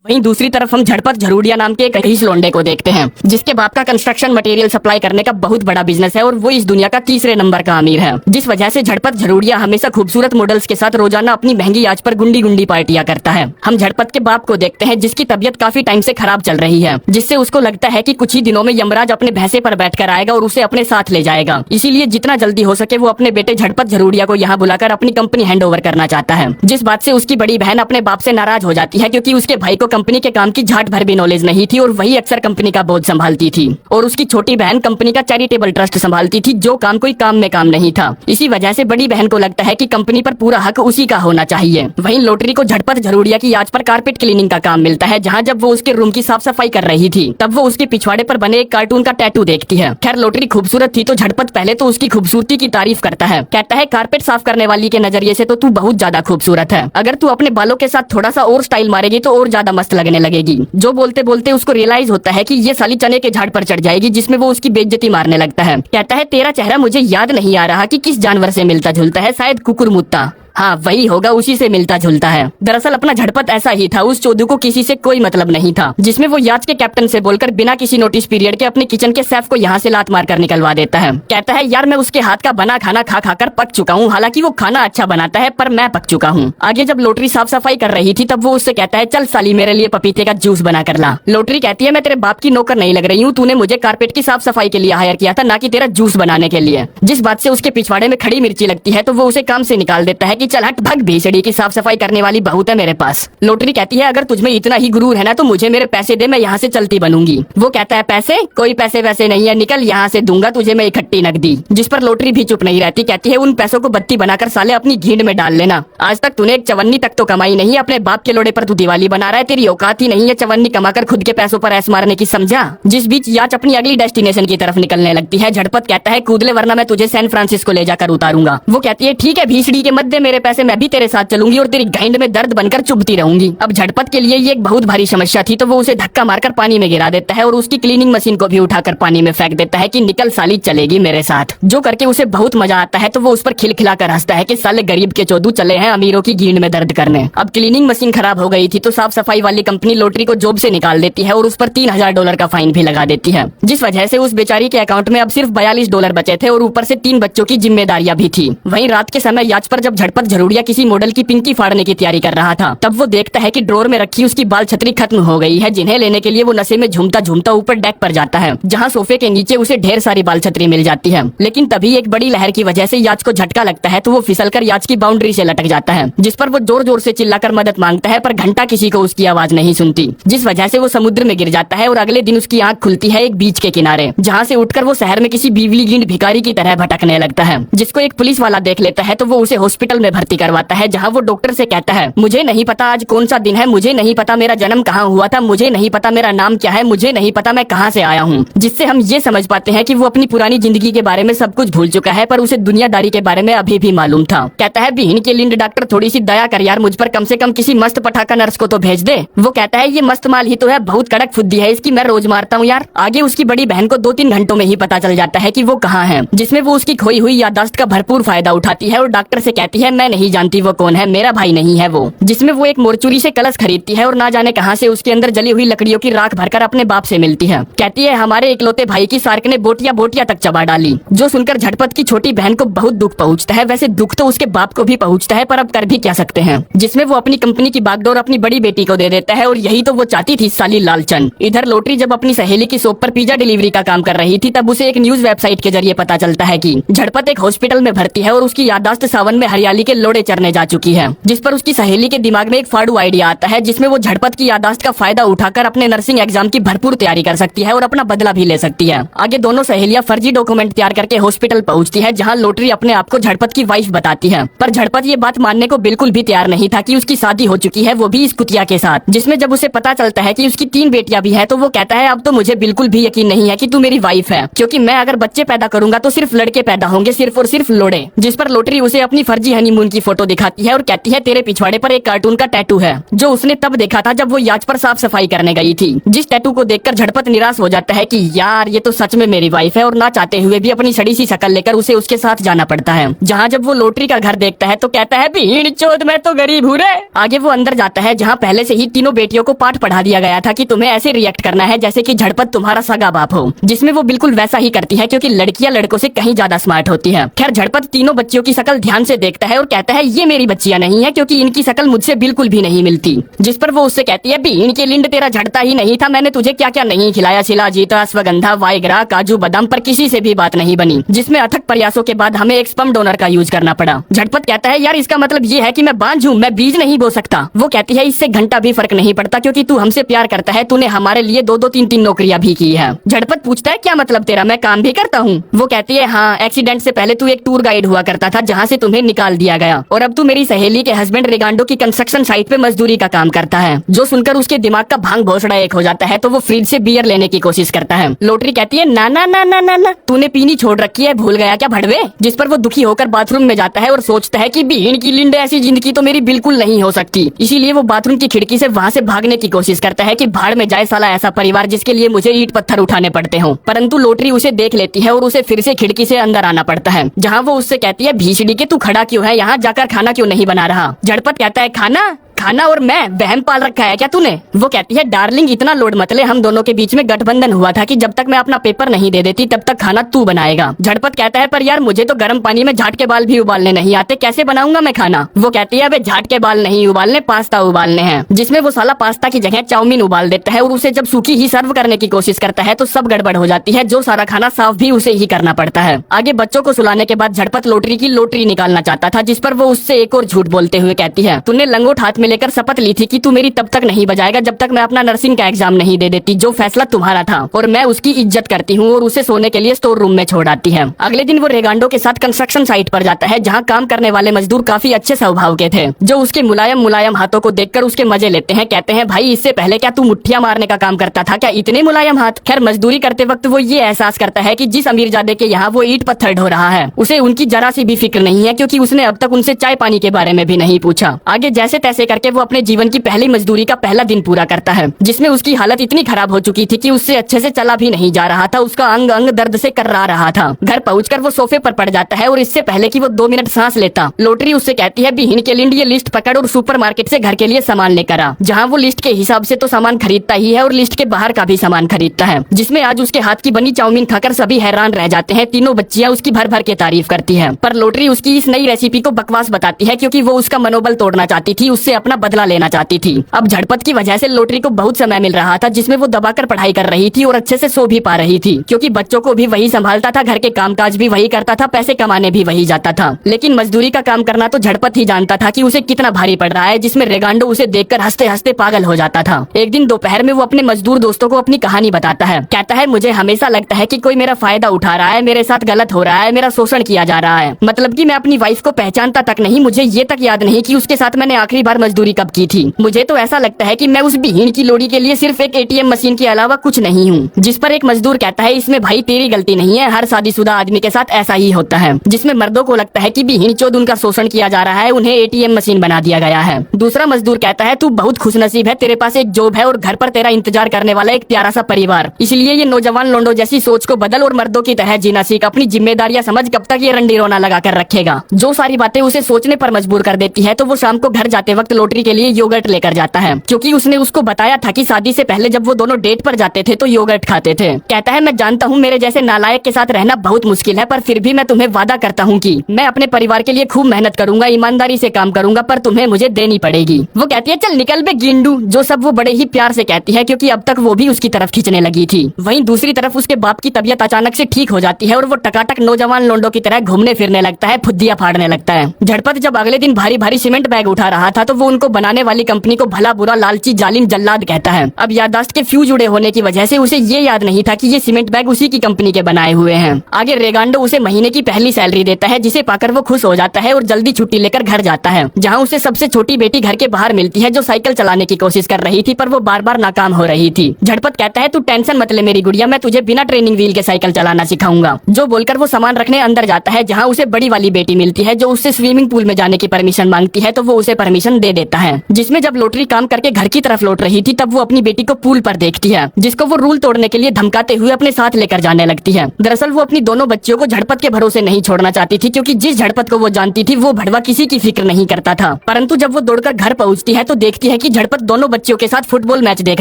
वहीं दूसरी तरफ हम झटपट झरूडिया नाम के एक रईस लोंडे को देखते हैं, जिसके बाप का कंस्ट्रक्शन मटेरियल सप्लाई करने का बहुत बड़ा बिजनेस है और वो इस दुनिया का तीसरे नंबर का अमीर है। जिस वजह से झटपट झरूडिया हमेशा खूबसूरत मॉडल्स के साथ रोजाना अपनी महंगी आज पर गुंडी गुंडी पार्टियां करता है। हम झटपट के बाप को देखते हैं, जिसकी तबीयत काफी टाइम से खराब चल रही है, जिससे उसको लगता है कि कुछ ही दिनों में यमराज अपने भैंसे पर बैठकर आएगा और उसे अपने साथ ले जाएगा। इसीलिए जितना जल्दी हो सके वो अपने बेटे झटपट झरूडिया को यहाँ बुलाकर अपनी कंपनी हैंड ओवर करना चाहता है। जिस बात से उसकी बड़ी बहन अपने बाप से नाराज हो जाती है, क्योंकि उसके भाई को कंपनी के काम की झाट भर भी नॉलेज नहीं थी और वही अक्सर कंपनी का बोझ संभालती थी, और उसकी छोटी बहन कंपनी का चैरिटेबल ट्रस्ट संभालती थी, जो काम कोई काम में काम नहीं था। इसी वजह से बड़ी बहन को लगता है कि कंपनी पर पूरा हक उसी का होना चाहिए। वहीं लोटरी को झटपट झरूडिया की याद पर कारपेट क्लीनिंग का काम मिलता है, जहां जब वो उसके रूम की साफ सफाई कर रही थी तब वो उसके पिछवाड़े पर बने एक कार्टून का टैटू देखती है। खैर लोटरी खूबसूरत थी तो झटपट पहले तो उसकी खूबसूरती की तारीफ करता है, कहता है कारपेट साफ करने वाली के नजरिए से तो तू बहुत ज्यादा खूबसूरत है, अगर तू अपने बालों के साथ थोड़ा सा और स्टाइल मारेगी तो और ज्यादा मस्त लगने लगेगी। जो बोलते बोलते उसको रियलाइज होता है कि ये साली चने के झाड़ पर चढ़ जाएगी, जिसमें वो उसकी बेइज्जती मारने लगता है। कहता है तेरा चेहरा मुझे याद नहीं आ रहा कि किस जानवर से मिलता जुलता है, शायद कुकुरमुत्ता। हाँ वही होगा, उसी से मिलता जुलता है। दरअसल अपना झटपट ऐसा ही था, उस चोदू को किसी से कोई मतलब नहीं था, जिसमें वो याच के कैप्टन से बोलकर बिना किसी नोटिस पीरियड के अपने किचन के शेफ को यहाँ से लात मार कर निकलवा देता है। कहता है यार मैं उसके हाथ का बना खाना खा खाकर पक चुका हूँ, हालांकि वो खाना अच्छा बनाता है पर मैं पक चुका हूँ। आगे जब लोटरी साफ सफाई कर रही थी तब वो उससे कहता है चल साली मेरे लिए पपीते का जूस बना कर ला। लोटरी कहती है मैं तेरे बाप की नौकर नहीं लग रही हूँ, तूने मुझे कारपेट की साफ सफाई के लिए हायर किया था, ना कि तेरा जूस बनाने के लिए। जिस बात से उसके पिछवाड़े में खड़ी मिर्ची लगती है तो वो उसे काम से निकाल देता है कि चल हट भग, भीसड़ी की साफ सफाई करने वाली बहुत है मेरे पास। लोटरी कहती है अगर तुझमें इतना ही गुरूर है ना तो मुझे मेरे पैसे दे, मैं यहाँ से चलती बनूंगी। वो कहता है पैसे? कोई पैसे वैसे नहीं है, निकल यहाँ से, दूंगा तुझे मैं इकट्ठी नकदी। जिस पर लोटरी भी चुप नहीं रहती, कहती है उन पैसों को बत्ती बनाकर साले अपनी घींड में डाल लेना, आज तक तूने एक चवन्नी तक तो कमाई नहीं, अपने बाप के लोड़े पर तू दिवाली बना रहा है, तेरी औकात ही नहीं है चवन्नी कमाकर खुद के पैसों पर ऐस मारने की, समझा। जिस बीच याच अपनी अगली डेस्टिनेशन की तरफ निकलने लगती है। झटपट कहता है कूद ले वरना मैं तुझे सैन फ्रांसिस्को ले जाकर उतारूंगा। वो कहती है ठीक है भीसड़ी के मध्य मेरे पैसे, मैं भी तेरे साथ चलूंगी और तेरी घाइंड में दर्द बनकर चुभती रहूंगी। अब झटपट के लिए ये एक बहुत भारी समस्या थी, तो वो उसे धक्का मारकर पानी में गिरा देता है और उसकी क्लीनिंग मशीन को भी उठाकर पानी में फेंक देता है कि निकल साली चलेगी मेरे साथ। जो करके उसे बहुत मजा आता है, तो वो उस पर खिलखिलाकर हंसता है कि साले गरीब के चोदू चले हैं अमीरों की घींड में दर्द करने। अब क्लीनिंग मशीन खराब हो गई थी तो साफ सफाई वाली कंपनी लोटरी को जॉब से निकाल देती है और उस पर $3000 का फाइन भी लगा देती है, जिस वजह से उस बेचारी के अकाउंट में अब सिर्फ $42 बचे थे और ऊपर से 3 बच्चों की जिम्मेदारियां भी थी। वहीं रात के समय याच पर जब झटपट झरूडिया किसी मॉडल की पिंकी फाड़ने की तैयारी कर रहा था, तब वो देखता है कि ड्रॉर में रखी उसकी बाल छतरी खत्म हो गई है, जिन्हें लेने के लिए वो नशे में झूमता झूमता ऊपर डेक पर जाता है, जहां सोफे के नीचे उसे ढेर सारी बाल छतरी मिल जाती है। लेकिन तभी एक बड़ी लहर की वजह से याच को झटका लगता है, तो वो फिसलकर याच की बाउंड्री से लटक जाता है, जिस पर वो जोर जोर से चिल्लाकर मदद मांगता है, पर घंटा किसी को उसकी आवाज नहीं सुनती, जिस वजह से वो समुद्र में गिर जाता है और अगले दिन उसकी आंख खुलती है एक बीच के किनारे, जहाँ से उठकर वो शहर में किसी बीवली गींड भिखारी की तरह भटकने लगता है, जिसको एक पुलिस वाला देख लेता है, तो वो उसे हॉस्पिटल में भर्ती करवाता है, जहाँ वो डॉक्टर से कहता है मुझे नहीं पता आज कौन सा दिन है, मुझे नहीं पता मेरा जन्म कहाँ हुआ था, मुझे नहीं पता मेरा नाम क्या है, मुझे नहीं पता मैं कहाँ से आया हूँ। जिससे हम ये समझ पाते हैं कि वो अपनी पुरानी जिंदगी के बारे में सब कुछ भूल चुका है, पर उसे दुनियादारी के बारे में अभी भी मालूम था। कहता है बीहन के लिंड डॉक्टर थोड़ी सी दया कर यार, मुझ पर कम से कम किसी मस्त पटाखा नर्स को तो भेज दे। वो कहता है ये मस्त माल ही तो है, बहुत कड़क फुद्दी है इसकी, मैं रोज मारता हूँ यार। आगे उसकी बड़ी बहन को 2-3 घंटों में ही पता चल जाता है कि वो कहाँ है, जिसमें वो उसकी खोई हुई याददाश्त का भरपूर फायदा उठाती है और डॉक्टर से कहती है मैं नहीं जानती वो कौन है, मेरा भाई नहीं है वो। जिसमें वो एक मोर्चुरी से कलश खरीदती है और ना जाने कहां से उसके अंदर जली हुई लकड़ियों की राख भरकर अपने बाप से मिलती है। कहती है हमारे इकलौते भाई की सार्क ने बोटियां बोटियां तक चबा डाली। जो सुनकर झटपट की छोटी बहन को बहुत दुख पहुंचता है। वैसे दुख तो उसके बाप को भी पहुंचता है, पर अब कर भी क्या सकते हैं। जिसमें वो अपनी कंपनी की बागडोर अपनी बड़ी बेटी को दे देता है और यही तो वो चाहती थी साली लालचन। इधर लोटरी जब अपनी सहेली की शॉप पर पिज्जा डिलीवरी का काम कर रही थी, तब उसे एक न्यूज वेबसाइट के जरिए पता चलता है कि झटपट एक हॉस्पिटल में भर्ती है और उसकी याददाश्त सावन में हरियाली के लोड़े चरने जा चुकी है। जिस पर उसकी सहेली के दिमाग में एक फाड़ू आइडिया आता है, जिसमें वो झटपट की याददाश्त का फायदा उठाकर अपने नर्सिंग एग्जाम की भरपूर तैयारी कर सकती है और अपना बदला भी ले सकती है। आगे दोनों सहेलियां फर्जी डॉक्यूमेंट तैयार करके हॉस्पिटल पहुंचती है, जहां लोटरी अपने आप को झटपट की वाइफ बताती है। पर झटपट ये बात मानने को बिल्कुल भी तैयार नहीं था कि उसकी शादी हो चुकी है, वो भी इस कुतिया के साथ। जिसमें जब उसे पता चलता है कि उसकी 3 बेटियां भी हैं, तो वो कहता है अब तो मुझे बिल्कुल भी यकीन नहीं है कि तू मेरी वाइफ है, क्योंकि मैं अगर बच्चे पैदा करूंगा तो सिर्फ लड़के पैदा होंगे, सिर्फ और सिर्फ लोड़े। जिस पर लोटरी उसे अपनी फर्जी हनीमून हनीमून की फोटो दिखाती है और कहती है तेरे पिछवाड़े पर एक कार्टून का टैटू है जो उसने तब देखा था जब वो याच पर साफ सफाई करने गई थी। जिस टैटू को देखकर झटपट निराश हो जाता है कि यार ये तो सच में मेरी वाइफ है, और ना चाहते हुए भी अपनी सड़ी सी शक्ल लेकर उसे उसके साथ जाना पड़ता है। जहाँ जब वो लॉटरी का घर देखता है तो कहता है भीड़ चोद मैं तो गरीब हूँ रे। आगे वो अंदर जाता है जहाँ पहले से ही तीनों बेटियों को पाठ पढ़ा दिया गया था कि तुम्हें ऐसे रिएक्ट करना है जैसे कि झटपट तुम्हारा सगा बाप हो, जिसमें वो बिल्कुल वैसा ही करती है क्योंकि लड़कियां लड़कों से कहीं ज्यादा स्मार्ट होती है। खैर झटपट तीनों बच्चियों की शक्ल ध्यान से देखता है और कहता है ये मेरी बच्चियां नहीं है क्योंकि इनकी शक्ल मुझसे बिल्कुल भी नहीं मिलती। जिस पर वो उससे कहती है भीड़ के लिंड तेरा झड़ता ही नहीं था, मैंने तुझे क्या क्या नहीं खिलाया, शिलाजीत, अश्वगंधा, वाइग्रा, काजू बादाम, पर किसी से भी बात नहीं बनी, जिसमें अथक प्रयासों के बाद हमें एक स्पर्म डोनर का यूज करना पड़ा। झटपट कहता है यार इसका मतलब ये है कि मैं बांझ हूँ, मैं बीज नहीं बो सकता। वो कहती है इससे घंटा भी फर्क नहीं पड़ता क्योंकि तू हमसे प्यार करता है, तूने हमारे लिए दो दो तीन तीन नौकरियां भी की है। झटपट पूछता है क्या मतलब तेरा, मैं काम भी करता हूँ? वो कहती है हाँ, एक्सीडेंट से पहले तू एक टूर गाइड हुआ करता था जहाँ से तुम्हें निकाल दिया गया, और अब तू मेरी सहेली के हस्बैंड रेगांडो की कंस्ट्रक्शन साइट पे मजदूरी का काम करता है। जो सुनकर उसके दिमाग का भांग भोसड़ा एक हो जाता है तो वो फ्रिज से बियर लेने की कोशिश करता है। लॉटरी कहती है ना ना ना ना ना ना, तूने पीनी छोड़ रखी है, भूल गया क्या भड़वे? जिस पर वो दुखी होकर बाथरूम में जाता है और सोचता है कि भीड़ की लिंड ऐसी जिंदगी तो मेरी बिल्कुल नहीं हो सकती। इसीलिए वो बाथरूम की खिड़की से वहाँ से भागने की कोशिश करता है कि भाड़ में जाए साला ऐसा परिवार जिसके लिए मुझे ईंट पत्थर उठाने पड़ते हो। परंतु लॉटरी उसे देख लेती है और उसे फिर से खिड़की से अंदर आना पड़ता है, जहाँ वो उससे कहती है भीषड़ी के तू खड़ा क्यों है, यहाँ जाकर खाना क्यों नहीं बना रहा? झटपट कहता है खाना खाना और मैं वहम पाल रखा है क्या तूने? वो कहती है डार्लिंग इतना लोड मत ले, हम दोनों के बीच में गठबंधन हुआ था कि जब तक मैं अपना पेपर नहीं दे देती तब तक खाना तू बनाएगा। झटपट कहता है पर यार मुझे तो गर्म पानी में झाट के बाल भी उबालने नहीं आते, कैसे बनाऊंगा मैं खाना? वो कहती है अबे झाट के बाल नहीं उबालने, पास्ता उबालने हैं। जिसमें वो साला पास्ता की जगह चाउमीन उबाल देता है और उसे जब सूखी ही सर्व करने की कोशिश करता है तो सब गड़बड़ हो जाती है, जो सारा खाना साफ भी उसे ही करना पड़ता है। आगे बच्चों को सुलाने के बाद झटपट लॉटरी की लॉटरी निकालना चाहता था, जिस पर वो उससे एक और झूठ बोलते हुए कहती है तूने लंगोट हाथ में लेकर शपथ ली थी कि तू मेरी तब तक नहीं बजाएगा जब तक मैं अपना नर्सिंग का एग्जाम नहीं दे देती, जो फैसला तुम्हारा था, और मैं उसकी इज्जत करती हूँ, और उसे सोने के लिए स्टोर रूम में छोड़ आती है। अगले दिन वो रेगांडो के साथ कंस्ट्रक्शन साइट पर जाता है जहाँ काम करने वाले मजदूर काफी अच्छे स्वभाव के थे, जो उसके मुलायम मुलायम हाथों को देखकर उसके मजे लेते हैं। कहते हैं भाई इससे पहले क्या तू मुठ्ठियां मारने का काम करता था क्या, इतने मुलायम हाथ? खैर मजदूरी करते वक्त वो ये एहसास करता है कि जिस अमीरजादे के यहाँ वो ईंट पत्थर ढो रहा है उसे उनकी जरा सी भी फिक्र नहीं है, क्योंकि उसने अब तक उनसे चाय पानी के बारे में भी नहीं पूछा। आगे जैसे तैसे करके वो अपने जीवन की पहली मजदूरी का पहला दिन पूरा करता है, जिसमें उसकी हालत इतनी खराब हो चुकी थी कि उससे अच्छे से चला भी नहीं जा रहा था, उसका अंग अंग दर्द से कर्रा रहा था। घर पहुंचकर वो सोफे पर पड़ जाता है और इससे पहले कि वो 2 मिनट सांस लेता, लॉटरी उससे कहती है बिहीन के लिंड ये लिस्ट पकड़ और सुपरमार्केट से घर के लिए सामान लेकर आ, जहाँ वो लिस्ट के हिसाब से तो सामान खरीदता ही है और लिस्ट के बाहर का भी सामान खरीदता है, जिसमें आज उसके हाथ की बनी चाउमीन खाकर सभी हैरान रह जाते हैं। तीनों बच्चियां उसकी भर भर के तारीफ करती है, पर लॉटरी उसकी इस नई रेसिपी को बकवास बताती है क्योंकि वो उसका मनोबल तोड़ना चाहती थी, उससे अपना बदला लेना चाहती थी। अब झटपट की वजह से लॉटरी को बहुत समय मिल रहा था, जिसमें वो दबाकर पढ़ाई कर रही थी और अच्छे से सो भी पा रही थी, क्योंकि बच्चों को भी वही संभालता था, घर के कामकाज भी वही करता था, पैसे कमाने भी वही जाता था। लेकिन मजदूरी का काम करना तो झटपट ही जानता था कि उसे कितना भारी पड़ रहा है, जिसमें रेगांडो उसे देखकर हंसते हंसते पागल हो जाता था। एक दिन दोपहर में वो अपने मजदूर दोस्तों को अपनी कहानी बताता है। कहता है मुझे हमेशा लगता है कि कोई मेरा फायदा उठा रहा है, मेरे साथ गलत हो रहा है, मेरा शोषण किया जा रहा है। मतलब कि मैं अपनी वाइफ को पहचानता तक नहीं, मुझे ये तक याद नहीं कि उसके साथ मैंने आखिरी बार मजदूरी कब की थी। मुझे तो ऐसा लगता है कि मैं उस बिहीन की लोड़ी के लिए सिर्फ एक एटीएम मशीन के अलावा कुछ नहीं हूँ। जिस पर एक मजदूर कहता है इसमें भाई तेरी गलती नहीं है, हर शादीशुदा आदमी के साथ ऐसा ही होता है, जिसमें मर्दों को लगता है कि बिहीन चोद उनका शोषण किया जा रहा है, उन्हें एटीएम मशीन बना दिया गया है। दूसरा मजदूर कहता है तू बहुत खुशनसीब है, तेरे पास एक जॉब है और घर पर तेरा इंतजार करने वाला एक प्यारा सा परिवार, इसलिए ये नौजवान लोंडो जैसी सोच को बदल और मर्दों की तरह जीना सीख, अपनी जिम्मेदारियां समझ, कब तक ये रंडी रोना लगा कर रखेगा। जो सारी बातें उसे सोचने पर मजबूर कर देती है, तो वो शाम को घर जाते वक्त लॉटरी के लिए योगर्ट लेकर जाता है, क्योंकि उसने उसको बताया था कि शादी से पहले जब वो दोनों डेट पर जाते थे तो योगर्ट खाते थे। कहता है मैं जानता हूँ मेरे जैसे नालायक के साथ रहना बहुत मुश्किल है, पर फिर भी मैं तुम्हें वादा करता हूँ कि मैं अपने परिवार के लिए खूब मेहनत करूंगा, ईमानदारी से काम करूंगा, पर तुम्हें मुझे देनी पड़ेगी। वो कहती है चल निकल बे गिंडू, जो सब वो बड़े ही प्यार से कहती है, क्योंकि अब तक वो भी उसकी तरफ खींचने लगी थी। वहीं दूसरी तरफ उसके बाप की तबीयत अचानक से ठीक हो जाती है और वो टकाटक नौजवान लोंडो की तरह घूमने फिरने लगता है, फुद्दियां फाड़ने लगता है। झटपट जब अगले दिन भारी भारी सीमेंट बैग उठा रहा था तो वो उनको बनाने वाली कंपनी को भला बुरा लालची जालिम जल्लाद कहता है। अब याददाश्त के फ्यूज उड़े होने की वजह से उसे ये याद नहीं था कि ये सीमेंट बैग उसी की कंपनी के बनाए हुए हैं। आगे रेगांडो उसे महीने की पहली सैलरी देता है, जिसे पाकर वो खुश हो जाता है और जल्दी छुट्टी लेकर घर जाता है, जहाँ उसे सबसे छोटी बेटी घर के बाहर मिलती है जो साइकिल चलाने की कोशिश कर रही थी, पर वो बार बार नाकाम हो रही थी। झटपट कहता है, तू टेंशन मत ले मेरी गुड़िया, मैं तुझे बिना ट्रेनिंग व्हील के साइकिल चलाना सिखाऊंगा। जो बोलकर वो सामान रखने अंदर जाता है, जहाँ उसे बड़ी वाली बेटी मिलती है जो उससे स्विमिंग पूल में जाने की परमिशन मांगती है, तो वो उसे परमिशन दे देता है। जिसमें जब लोटरी काम करके घर की तरफ लौट रही थी, तब वो अपनी बेटी को पूल पर देखती है, जिसको वो रूल तोड़ने के लिए धमकाते हुए अपने साथ लेकर जाने लगती है। दरअसल वो अपनी दोनों बच्चियों को झटपट के भरोसे नहीं छोड़ना चाहती थी, क्योंकि जिस झटपट को वो जानती थी वो भड़वा किसी की फिक्र नहीं करता था। परंतु जब वो दौड़कर घर पहुंचती है तो देखती है कि झटपट दोनों बच्चियों के साथ फुटबॉल मैच देख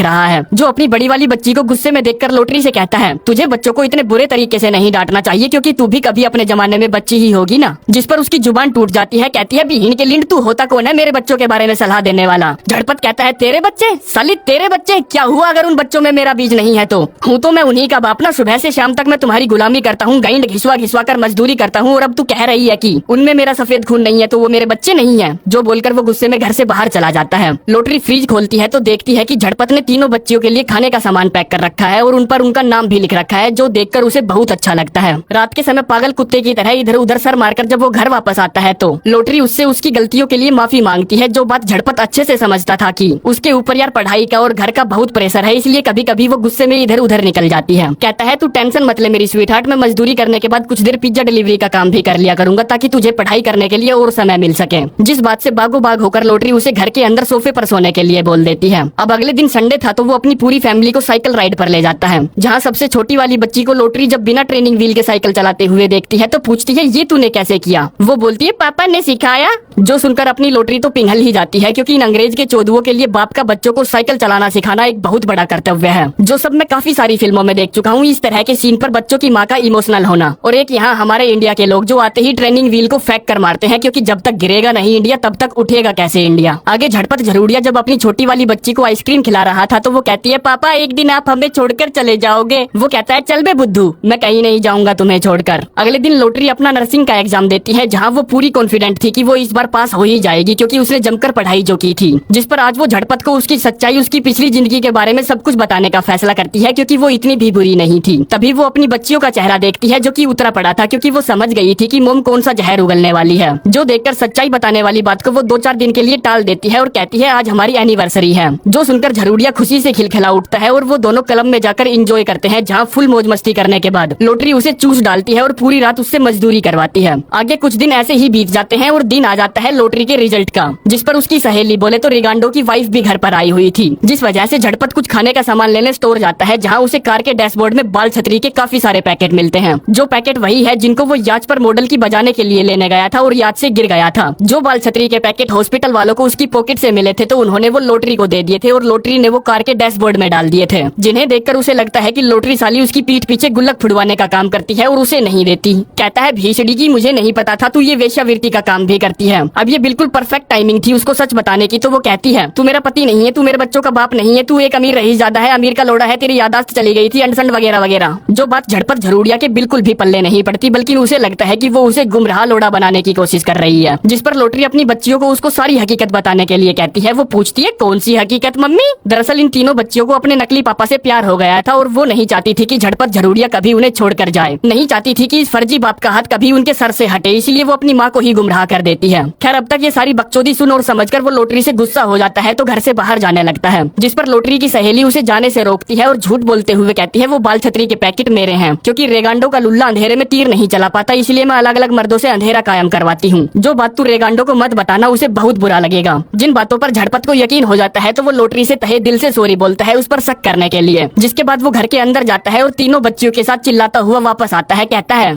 रहा है। जो अपनी बड़ी वाली बच्ची को गुस्से में देखकर लोटरी से कहता है, तुझे बच्चों को इतने बुरे तरीके से नहीं डांटना चाहिए, क्योंकि तू भी कभी अपने जमाने में बच्ची ही होगी ना। जिस पर उसकी जुबान टूट जाती है, कहती है, बीहीन के लिंड, तू होता कौन है मेरे बच्चों के बारे में सलाह देने वाला। झटपट कहता है, तेरे बच्चे साली, तेरे बच्चे, क्या हुआ अगर उन बच्चों में मेरा बीज नहीं है तो? हूँ तो मैं उन्हीं का बाप ना, सुबह से शाम तक मैं तुम्हारी गुलामी करता हूँ, गाइंड घिसवा घिसवा कर मजदूरी करता हूँ, और अब तू कह रही है कि उनमें मेरा सफेद खून नहीं है तो वो मेरे बच्चे नहीं है। जो बोलकर वो गुस्से में घर से बाहर चला जाता है। लोटरी फ्रिज खोलती है तो देखती है कि झटपट ने तीनों बच्चियों के लिए खाने का सामान पैक कर रखा है और उन पर उनका नाम भी लिख रखा है, जो देखकर उसे बहुत अच्छा लगता है। रात के समय पागल कुत्ते की तरह इधर उधर सर मारकर जब वो घर वापस आता है तो लोटरी उससे उसकी गलतियों के लिए माफी मांगती है। जो बात झटपट अच्छे से समझता था कि उसके ऊपर यार पढ़ाई का और घर का बहुत प्रेशर है, इसलिए कभी कभी वो गुस्से में इधर उधर निकल जाती है। कहता है, तू टेंशन मत ले मेरी स्वीट हार्ट, मैं मजदूरी करने के बाद कुछ देर पिज्जा डिलीवरी का काम भी कर लिया करूंगा, ताकि तुझे पढ़ाई करने के लिए और समय मिल सके। जिस बात से बागो बाग होकर लोटरी उसे घर के अंदर सोफे पर सोने के लिए बोल देती है। अब अगले दिन संडे था तो वो अपनी पूरी फैमिली को साइकिल राइड पर ले जाता है, जहाँ सबसे छोटी वाली बच्ची को लोटरी जब बिना ट्रेनिंग व्हील के साइकिल चलाते हुए देखती है तो पूछती है, ये तूने कैसे किया? वो बोलती है, पापा ने सिखाया। जो सुनकर अपनी लोटरी तो पिघल ही जाती है, क्योंकि इन अंग्रेज के चोदुओं के लिए बाप का बच्चों को साइकिल चलाना सिखाना एक बहुत बड़ा कर्तव्य है, जो सब मैं काफी सारी फिल्मों में देख चुका हूँ। इस तरह के सीन पर बच्चों की माँ का इमोशनल होना, और एक यहाँ हमारे इंडिया के लोग जो आते ही ट्रेनिंग व्हील को फेंक कर मारते हैं, क्योंकि जब तक गिरेगा नहीं इंडिया तब तक उठेगा कैसे इंडिया। आगे झटपट झरूड़िया जब अपनी छोटी वाली बच्ची को आइसक्रीम खिला रहा था तो वो कहती है, पापा एक दिन आप हमें छोड़कर चले जाओगे? वो कहता है, चल बे बुद्धू, मैं कहीं नहीं जाऊंगा तुम्हें छोड़कर। अगले दिन लोटरी अपना नर्सिंग का एग्जाम देती है, जहाँ वो पूरी कॉन्फिडेंट थी कि वो इस बार पास हो ही जाएगी, क्योंकि उसने जमकर पढ़ाई जो की थी। जिस पर आज वो झटपट को उसकी सच्चाई, उसकी पिछली जिंदगी के बारे में सब कुछ बताने का फैसला करती है, क्योंकि वो इतनी भी बुरी नहीं थी। तभी वो अपनी बच्चियों का चेहरा देखती है जो कि उतरा पड़ा था, क्योंकि वो समझ गई थी कि मोम कौन सा जहर उगलने वाली है। जो देखकर सच्चाई बताने वाली बात को वो 2-4 दिन के लिए टाल देती है और कहती है, आज हमारी एनिवर्सरी है। जो सुनकर झरूड़िया खुशी से खिलखिला उठता है और वो दोनों क्लब में जाकर एंजॉय करते हैं, जहाँ फुल मौज मस्ती करने के बाद लोटरी उसे चूस डालती है और पूरी रात उससे मजदूरी करवाती है। आगे कुछ दिन ऐसे ही बीत जाते हैं और दिन आ जाता है लोटरी के रिजल्ट का, जिस पर उसकी सहेली बोले तो रिगांडो की वाइफ भी घर पर आई हुई थी, जिस वजह से झटपट कुछ खाने का सामान लेने स्टोर जाता है, जहाँ उसे कार के डैशबोर्ड में बाल छतरी के काफी सारे पैकेट मिलते हैं। जो पैकेट वही है जिनको वो याच पर मॉडल की बजाने के लिए लेने गया था और याच से गिर गया था। जो बाल छतरी के पैकेट हॉस्पिटल वालों को उसकी पॉकेट से मिले थे तो उन्होंने वो लोटरी को दे दिए थे, और लोटरी ने वो कार के डैशबोर्ड में डाल दिए थे, जिन्हें देखकर उसे लगता है कि लोटरी साली उसकी पीठ पीछे गुल्लक फुड़वाने का काम करती है और उसे नहीं देती। कहता है, भीषड़ी की, मुझे नहीं पता था तू ये वेश्यावृत्ति का काम भी करती है। अब ये बिल्कुल परफेक्ट टाइमिंग थी उसको सच बताने की, तो वो कहती है, तू मेरा पति नहीं है, तू मेरे बच्चों का बाप नहीं है, तू एक अमीर रईस ज्यादा है, अमीर का लोड़ा है, तेरी यादाश्त चली गई थी, अंडसंड वगैरह वगैरह। जो बात झटपट झरूड़िया के बिल्कुल भी पल्ले नहीं पड़ती, बल्कि उसे लगता है कि वो उसे गुमराह लोड़ा बनाने की कोशिश कर रही है। जिस पर लोटरी अपनी बच्चियों को उसको सारी हकीकत बताने के लिए कहती है। वो पूछती है, कौन सी हकीकत मम्मी? दरअसल इन तीनों बच्चियों को अपने नकली पापा से प्यार हो गया था और वो नहीं चाहती थी कि झटपट झरूड़िया कभी उन्हें छोड़कर जाए, नहीं चाहती थी कि इस फर्जी बाप का हाथ कभी उनके सर से हटे, इसलिए वो अपनी माँ को ही गुमराह कर देती है। खैर अब तक ये सारी बकचोदी सुन और समझकर वो लोटरी से गुस्सा हो जाता है तो घर से बाहर जाने लगता है, जिस पर लोटरी की सहेली उसे जाने से रोकती है और झूठ बोलते हुए कहती है, वो बाल छतरी के पैकेट मेरे हैं, क्योंकि रेगांडो का लुल्ला अंधेरे में तीर नहीं चला पाता, इसलिए मैं अलग अलग मर्दों से अंधेरा कायम करवाती हूँ। जो बात तू रेगांडो को मत बताना, उसे बहुत बुरा लगेगा। जिन बातों पर झटपट को यकीन हो जाता है तो वो लोटरी से तहे दिल से सॉरी बोलता है उस पर शक करने के लिए, जिसके बाद वो घर के अंदर जाता है और तीनों बच्चियों के साथ चिल्लाता हुआ वापस आता है। कहता है,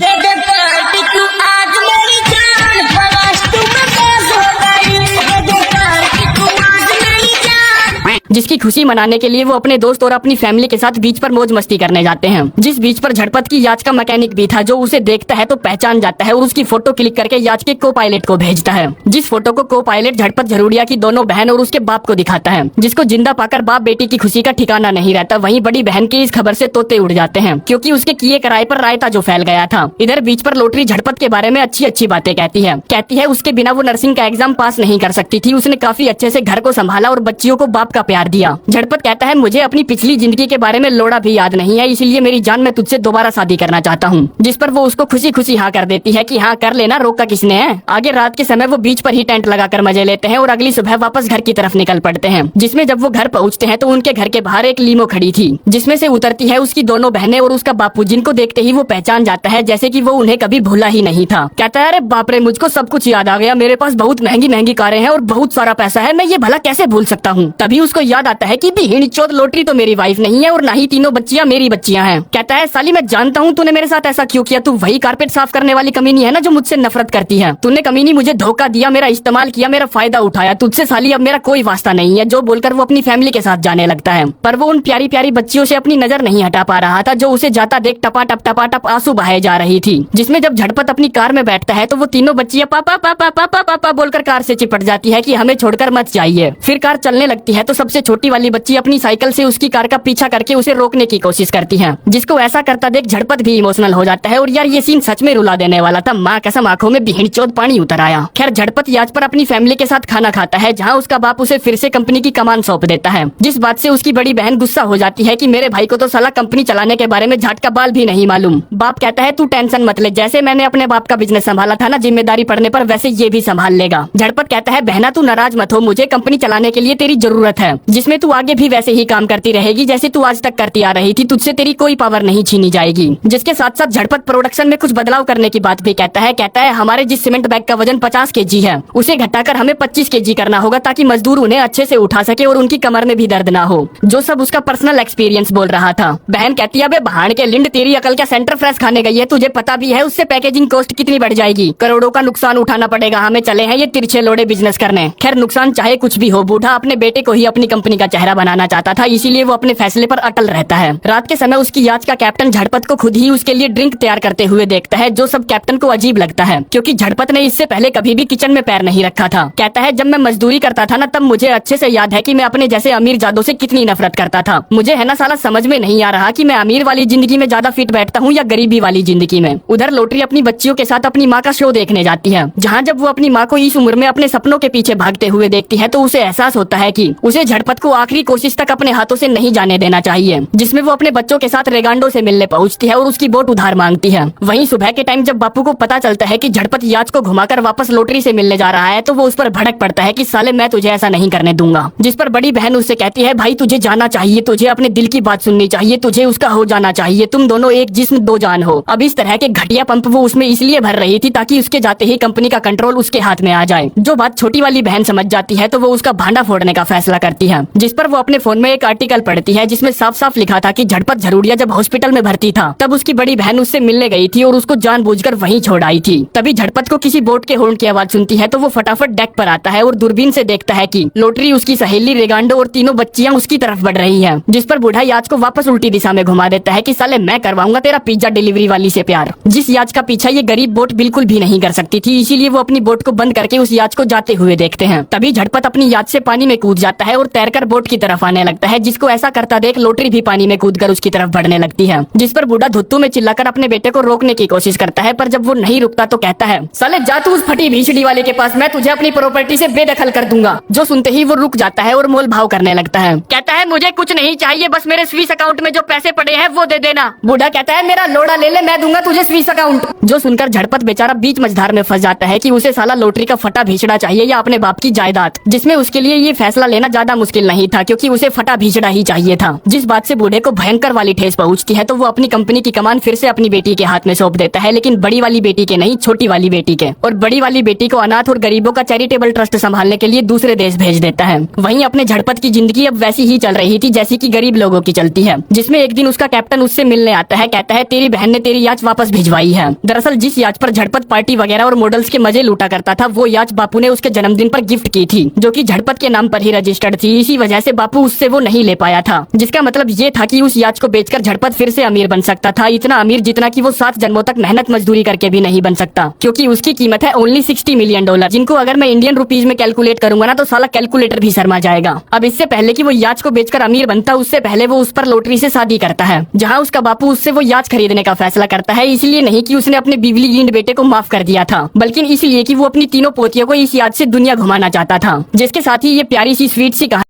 जिसकी खुशी मनाने के लिए वो अपने दोस्त और अपनी फैमिली के साथ बीच पर मौज मस्ती करने जाते हैं। जिस बीच पर झटपट की याच का मैकेनिक भी था, जो उसे देखता है तो पहचान जाता है और उसकी फोटो क्लिक करके याच के को पायलट को भेजता है। जिस फोटो को को पायलट झटपट झरूड़िया की दोनों बहन और उसके बाप को दिखाता है, जिसको जिंदा पाकर बाप बेटी की खुशी का ठिकाना नहीं रहता। वहीं बड़ी बहन की इस खबर से तोते उड़ जाते हैं, क्योंकि उसके किए कराए पर रायता जो फैल गया था। इधर बीच पर लोटरी झटपट के बारे में अच्छी अच्छी बातें कहती है उसके बिना वो नर्सिंग का एग्जाम पास नहीं कर सकती थी। उसने काफी अच्छे से घर को संभाला और बच्चियों को बाप का प्यार दिया। झटपट कहता है मुझे अपनी पिछली जिंदगी के बारे में लोड़ा भी याद नहीं है, इसलिए मेरी जान मैं तुझसे दोबारा शादी करना चाहता हूँ। जिस पर वो उसको खुशी खुशी हाँ कर देती है कि हाँ कर लेना, रोका किसने है। आगे रात के समय वो बीच पर ही टेंट लगाकर मजे लेते हैं और अगली सुबह वापस घर की तरफ निकल पड़ते हैं। जिसमें जब वो घर पहुँचते हैं तो उनके घर के बाहर एक लीमो खड़ी थी, जिसमें से उतरती है उसकी दोनों बहनें और उसका बापू, जिनको देखते ही वो पहचान जाता है जैसे कि वो उन्हें कभी भूला ही नहीं था। कहता है अरे बाप रे, मुझको सब कुछ याद आ गया, मेरे पास बहुत महंगी महंगी कारें हैं और बहुत सारा पैसा है, मैं ये भला कैसे भूल सकता हूँ। तभी उसको याद आता है कि भीड़ चौथ लोटरी तो मेरी वाइफ नहीं है और ना ही तीनों बच्चियाँ मेरी बच्चियाँ हैं। कहता है साली मैं जानता हूँ तूने मेरे साथ ऐसा क्यों किया, तू वही कारपेट साफ करने वाली कमीनी है ना जो मुझसे नफरत करती है। तूने कमीनी मुझे धोखा दिया, मेरा इस्तेमाल किया, मेरा फायदा उठाया, तुझसे साली अब मेरा कोई वास्ता नहीं है। जो बोलकर वो अपनी फैमिली के साथ जाने लगता है, पर वो उन प्यारी प्यारी बच्चियों से अपनी नजर नहीं हटा पा रहा था, जो उसे जाता देख टपाटप आंसू बहाए जा रही थी। जिसमें जब झटपट अपनी कार में बैठता है तो वो तीनों बच्चियां पापा पापा पापा पापा बोलकर कार से चिपट जाती है कि हमें छोड़कर मत जाइए। फिर कार चलने लगती है तो सबसे छोटी वाली बच्ची अपनी साइकिल से उसकी कार का पीछा करके उसे रोकने की कोशिश करती है, जिसको ऐसा करता देख झटपट भी इमोशनल हो जाता है। और यार ये सीन सच में रुला देने वाला था, माँ कसम आंखों में भीड़ पानी उतर आया। खैर झटपट याच पर अपनी फैमिली के साथ खाना खाता है, जहाँ उसका बाप उसे फिर से कंपनी की कमान सौंप देता है। जिस बात से उसकी बड़ी बहन गुस्सा हो जाती है कि मेरे भाई को तो साला कंपनी चलाने के बारे में झाट का बाल भी नहीं मालूम। बाप कहता है तू टेंशन मत ले, जैसे मैंने अपने बाप का बिजनेस संभाला था ना जिम्मेदारी पड़ने पर, वैसे ये भी संभाल लेगा। झटपट कहता है बहना तू नाराज मत हो, मुझे कंपनी चलाने के लिए तेरी जरूरत है, जिसमें तू आगे भी वैसे ही काम करती रहेगी जैसे तू आज तक करती आ रही थी, तुझसे तेरी कोई पावर नहीं छीनी जाएगी। जिसके साथ साथ झटपट प्रोडक्शन में कुछ बदलाव करने की बात भी कहता है हमारे जिस सीमेंट बैग का वजन 50 kg है उसे घटाकर हमें 25 kg करना होगा, ताकि मजदूर उन्हें अच्छे से उठा सके और उनकी कमर में भी दर्द ना हो। जो सब उसका पर्सनल एक्सपीरियंस बोल रहा था। बहन कहती है भाड़ के लिंड, तेरी अकल क्या सेंटर फ्रेश खाने गई है, तुझे पता भी है उससे पैकेजिंग कॉस्ट कितनी बढ़ जाएगी, करोड़ों का नुकसान उठाना पड़ेगा, हमें चले हैं ये तिरछे लोड़े बिजनेस करने। खैर नुकसान चाहे कुछ भी हो, बूढ़ा अपने बेटे को ही अपनी कंपनी का चेहरा बनाना चाहता था, इसीलिए वो अपने फैसले पर अटल रहता है। रात के समय उसकी याच का कैप्टन झटपट को खुद ही उसके लिए ड्रिंक तैयार करते हुए देखता है, जो सब कैप्टन को अजीब लगता है, क्योंकि झटपट ने इससे पहले कभी भी किचन में पैर नहीं रखा था। कहता है जब मैं मजदूरी करता था ना, तब मुझे अच्छे से याद है कि मैं अपने जैसे अमीर जादों से कितनी नफरत करता था। मुझे है ना साला समझ में नहीं आ रहा कि मैं अमीर वाली जिंदगी में ज्यादा फिट बैठता हूँ या गरीबी वाली जिंदगी में। उधर लोटरी अपनी बच्चियों के साथ अपनी माँ का शो देखने जाती है, जहाँ जब वो अपनी माँ को इस उम्र में अपने सपनों के पीछे भागते हुए देखती है तो उसे एहसास होता है कि उसे झटपट को आखिरी कोशिश तक अपने हाथों से नहीं जाने देना चाहिए। जिसमें वो अपने बच्चों के साथ रेगांडो से मिलने पहुँचती है और उसकी बोट उधार मांगती है। वहीं सुबह के टाइम जब बापू को पता चलता है कि झटपट याच को घुमाकर वापस लोटरी से मिलने जा रहा है तो वो उस पर भड़क पड़ता है कि साले मैं तुझे ऐसा नहीं करने दूंगा। जिस पर बड़ी बहन उससे कहती है भाई तुझे जाना चाहिए, तुझे अपने दिल की बात सुननी चाहिए, तुझे उसका हो जाना चाहिए, तुम दोनों एक जिस्म दो जान हो। अब इस तरह के घटिया पंप वो उसमें इसलिए भर रही थी ताकि उसके जाते ही कंपनी का कंट्रोल उसके हाथ में आ जाए। जो बात छोटी वाली बहन समझ जाती है तो वो उसका भांडा फोड़ने का फैसला करती है। जिस पर वो अपने फोन में एक आर्टिकल पढ़ती है जिसमें साफ साफ लिखा था कि झटपट झरूड़िया जब हॉस्पिटल में भर्ती था तब उसकी बड़ी बहन उससे मिलने गई थी और उसको जानबूझकर वहीं छोड़ आई थी। तभी झटपट को किसी बोट के हॉर्न की आवाज सुनती है तो वो फटाफट डेक पर आता है और दूरबीन से देखता है कि लोटरी, उसकी सहेली, रेगांडो और तीनों बच्चियां उसकी तरफ बढ़ रही हैं। जिस पर बूढ़ा याच को वापस उल्टी दिशा में घुमा देता है कि साले मैं करवाऊंगा तेरा पिज्जा डिलीवरी वाली से प्यार। जिस याच का पीछा ये गरीब बोट बिल्कुल भी नहीं कर सकती थी, इसीलिए वो अपनी बोट को बंद करके उस याच को जाते हुए देखते हैं। तभी झटपट अपनी याच से पानी में कूद जाता है और तैरकर बोट की तरफ आने लगता है, जिसको ऐसा करता देख लोटरी भी पानी में कूदकर उसकी तरफ बढ़ने लगती है। जिस पर बूढ़ा धुत्तू में चिल्लाकर अपने बेटे को रोकने की कोशिश करता है, पर जब वो नहीं रुकता तो कहता है साले जा तू उस फटी भीछड़ी वाले के पास, मैं तुझे अपनी प्रॉपर्टी से बेदखल कर दूंगा। जो सुनते ही वो रुक जाता है और मोल भाव करने लगता है। कहता है मुझे कुछ नहीं चाहिए, बस मेरे स्विस अकाउंट में जो पैसे पड़े हैं वो दे देना। बूढ़ा कहता है मेरा लोड़ा ले ले, मैं दूंगा तुझे स्विस अकाउंट। जो सुनकर झटपट बेचारा बीच मझधार में फंस जाता है कि उसे साला लोटरी का फटा भीछड़ा चाहिए या अपने बाप की जायदाद, जिसमें उसके लिए ये फैसला लेना ज्यादा मुश्किल नहीं था क्योंकि उसे फटा भीछड़ा ही चाहिए था। जिस बात से बूढ़े को भयंकर वाली ठेस पहुंचती है तो वो अपनी कंपनी की कमान फिर से अपनी बेटी के हाथ में सौंप देता है, लेकिन बड़ी वाली बेटी के नहीं, छोटी वाली बेटी के। और बड़ी वाली बेटी को अनाथ और गरीबों का चैरिटेबल ट्रस्ट संभालने के लिए दूसरे देश भेज देता है। वहीं अपने झटपट की जिंदगी अब वैसी ही चल रही थी जैसी कि गरीब लोगों की चलती है। जिसमें एक दिन उसका कैप्टन उससे मिलने आता है, कहता है तेरी बहन ने तेरी याच वापस भिजवाई है। दरअसल जिस याच पर झटपट पार्टी वगैरह और मॉडल्स के मजे लूटा करता था वो याच बापू ने उसके जन्मदिन पर गिफ्ट की थी, जो कि झटपट के नाम पर ही रजिस्टर्ड थी। इसी वजह से बापू उससे वो नहीं ले पाया था, जिसका मतलब ये था कि उस याच को बेचकर झटपट फिर से अमीर बन सकता था, इतना अमीर जितना कि वो 7 जन्मों तक मेहनत मजदूरी करके भी नहीं बन सकता, क्योंकि उसकी कीमत है ओनली $60 मिलियन, जिनको अगर मैं इंडियन रुपीज में कैलकुलेट करूंगा ना तो साला कैलकुलेटर भी शर्मा जाएगा। अब इससे पहले कि वो याच को बेचकर अमीर बनता, उससे पहले वो उस पर लॉटरी से शादी करता है, जहाँ उसका बापू उससे वो याच खरीदने का फैसला करता है, इसलिए नहीं कि उसने अपने बिजली गिंड बेटे को माफ कर दिया था, बल्कि इसलिए कि वो अपनी तीनों पोतियों को इस याच से दुनिया घुमाना चाहता था। जिसके साथ ही ये प्यारी सी स्वीट सी कहानी